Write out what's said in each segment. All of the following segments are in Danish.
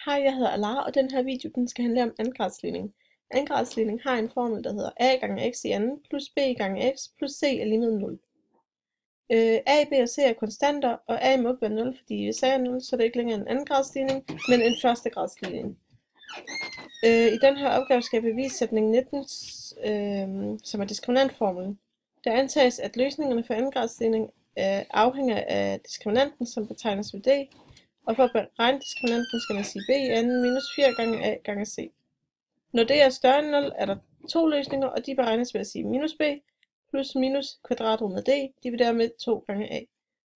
Hej, jeg hedder Alara, og den her video den skal handle om andengradsligning. Andengradsligning har en formel, der hedder a gange x i anden plus b gange x plus c er lige med 0. A, b og c er konstanter, og a må ikke være 0, fordi hvis a er 0, så er det ikke længere en andengradsligning, men en førstegradsligning. I den her opgave skal jeg bevise sætning 19, som er diskriminantformlen. Der antages, at løsningerne for andengradsligning afhænger af diskriminanten, som betegnes ved d, og for at beregne diskriminanten skal man sige b i anden minus 4 gange a gange c. Når det er større end 0, er der to løsninger, og de beregnes ved at sige minus b plus minus kvadratroden af d divideret med 2 gange a.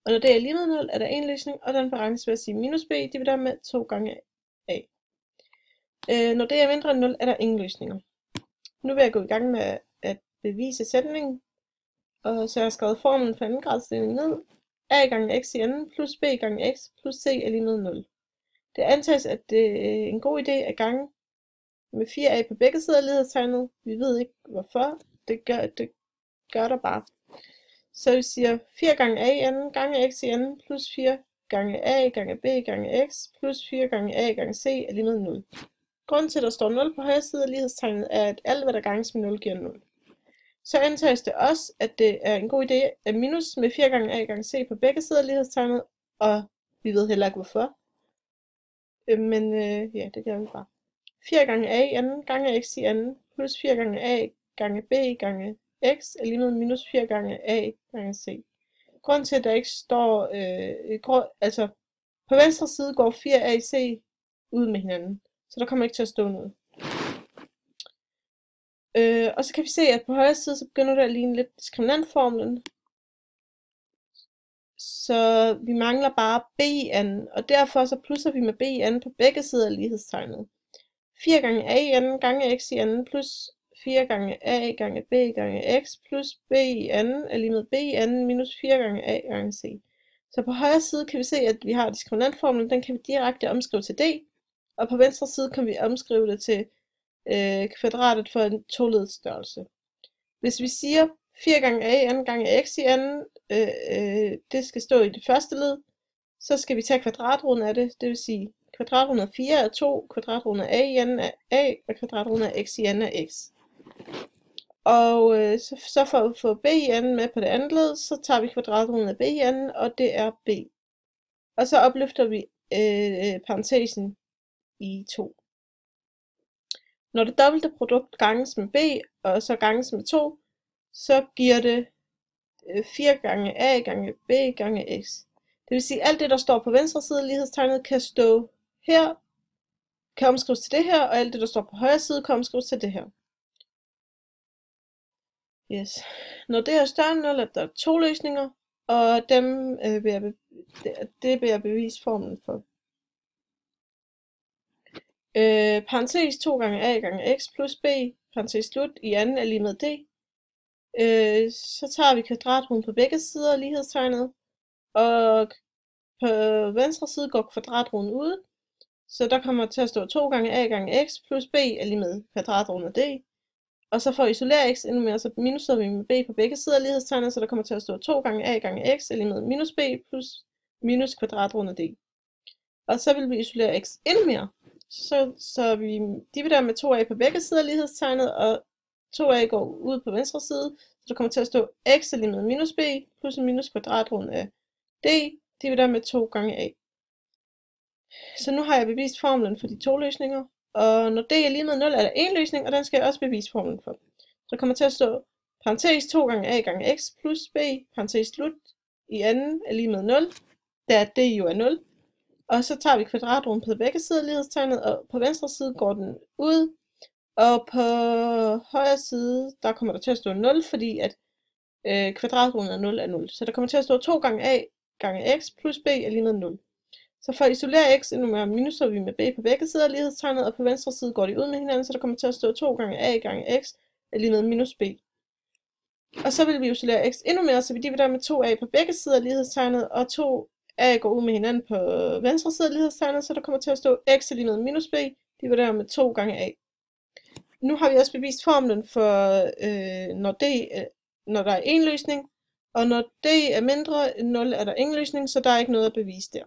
Og når det er lige med 0, er der en løsning, og den beregnes ved at sige minus b divideret med 2 gange a. Når det er mindre end 0, er der ingen løsninger. Nu vil jeg gå i gang med at bevise sætningen, og så har jeg skrevet formlen for andengradsligning ned. A gange x i anden plus b gange x plus c er lige med 0. Det antages, at det er en god idé at gange med 4a på begge sider af lighedstegnet. Vi ved ikke hvorfor. Det gør der bare. Så vi siger 4 gange a i anden gange x i anden plus 4 gange a gange b gange x plus 4 gange a gange c er lige med 0. Grunden til, at der står 0 på højre side af lighedstegnet, er, at alt hvad der ganges med 0 giver 0. Så antages det også, at det er en god idé at minus med 4 gange a gange c på begge sider af lighedstegnet, og vi ved heller ikke hvorfor. Men ja, det gør vi bare. 4 gange a i anden gange x i anden plus 4 gange a gange b gange x er lige med minus 4 gange a gange c. Grunden til, at der ikke står, altså på venstre side går 4a og c ud med hinanden, så der kommer ikke til at stå noget. Og så kan vi se, at på højre side, så begynder det at ligne lidt diskriminantformlen. Så vi mangler bare b i anden, og derfor så plusser vi med b i anden på begge sider af lighedstegnet. 4 gange a i anden gange x i anden plus 4 gange a gange b gange x plus b i anden er lige med b i anden minus 4 gange a gange c. Så på højre side kan vi se, at vi har diskriminantformlen, den kan vi direkte omskrive til d, og på venstre side kan vi omskrive det til kvadratet for en toledet størrelse. Hvis vi siger 4 gange a i anden gange x i anden, det skal stå i det første led, så skal vi tage kvadratroden af det, det vil sige kvadratroden af 4 er 2, kvadratroden af a i anden er a, og kvadratroden af x i anden er x. Og så for at få b i anden med på det andet led, så tager vi kvadratroden af b i anden, og det er b. Og så opløfter vi parentesen i 2. Når det dobbelte produkt ganges med b, og så ganges med 2, så giver det 4 gange a gange b gange x. Det vil sige, at alt det, der står på venstre side af lighedstegnet, kan stå her, kan omskrives til det her, og alt det, der står på højre side, kan omskrives til det her. Yes. Når det er større end 0, er der to løsninger, og dem det vil jeg bevise formlen for. Parentes 2 gange a gange x plus b, parentes slut, i anden er lige med d. Så tager vi kvadratroden på begge sider af lighedstegnet, og på venstre side går kvadratroden ud, så der kommer til at stå 2 gange a gange x plus b er lige med kvadratroden af d. Og så for at isolere x endnu mere, så minuser vi med b på begge sider af lighedstegnet, så der kommer til at stå 2 gange a gange x er lige med minus b plus minus kvadratroden af d. Og så vil vi isolere x endnu mere, så vi dividerer med 2a på begge sider af lighedstegnet, og 2a går ud på venstre side, så der kommer til at stå x er lige med minus b plus minus kvadratroden af d dividerer med 2 gange a. Så nu har jeg bevist formlen for de to løsninger, og når d er lige med 0, er der en løsning, og den skal jeg også bevise formlen for. Så der kommer til at stå parentes 2 gange a gange x plus b, parentes slut, i anden er lige med 0, da d jo er 0. Og så tager vi kvadratroden på begge sider af lighedstegnet, og på venstre side går den ud, og på højre side, der kommer der til at stå 0, fordi at kvadratroden af 0 er 0. Så der kommer til at stå 2 gange a gange x plus b er lige med 0. Så for at isolere x endnu mere, minuser vi med b på begge sider af lighedstegnet, og på venstre side går de ud med hinanden, så der kommer til at stå 2 gange a gange x er lige med minus b. Og så vil vi isolere x endnu mere, så vi dividerer med 2a på begge sider af lighedstegnet, og 2a går ud med hinanden på venstre side af lighedstegnet, så der kommer til at stå x er lige med minus b, dividerer med 2 gange a. Nu har vi også bevist formlen for, når der er en løsning, og når d er mindre end 0, er der ingen løsning, så der er ikke noget at bevise der.